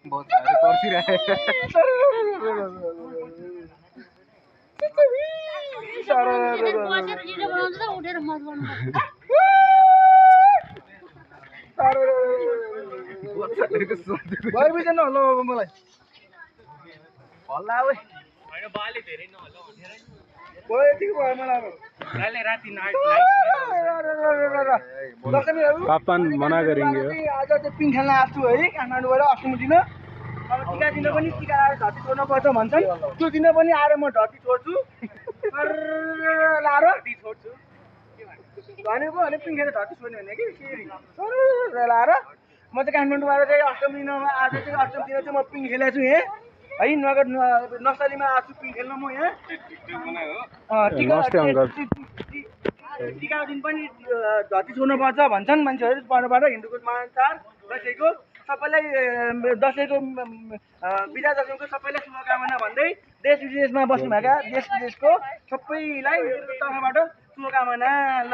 बहुत सारे पर्सी रहे भइ बिजन हल्ला अब मलाई हल्ला ओए हैन बाले धेरै नहल्ला भनेर नि भयो यति भयो मलाई अब काले राति नाइट पापन मना करेंगे आज चाहिँ पिङ खेल्न आएको छु है काठमाडौँबाट अष्टमी दिन अब टिका दिन पनि टिका आएर धर्ती छोड्नु पर्छ भन्छन् त्यो दिन पनि आएर म धर्ती छोड्छु लाएर छोड्छु भनेको भने पिङ खेलेर धर्ती छोड्ने भने कि फेरि लाएर म चाहिँ काठमाडौँबाट चाहिँ अष्टमी दिनमा आज चाहिँ अष्टमी दिन चाहिँ म पिङ खेलेको छु यहाँ है नगद नर्सरीमा आएको छु पिङ खेल्न म यहाँ टिकाको दिन पनि धर्ती छोड्नु पर्छ भन्छन् मान्छेहरू पढ्नुबाट हिन्दूको अनुसार दसैँको सबैलाई दसैँको बिदा दसैँको सबैलाई शुभकामना भन्दै देश विदेशमा बस्नुभएका देश विदेशको सबैलाई तर्फबाट शुभकामना ल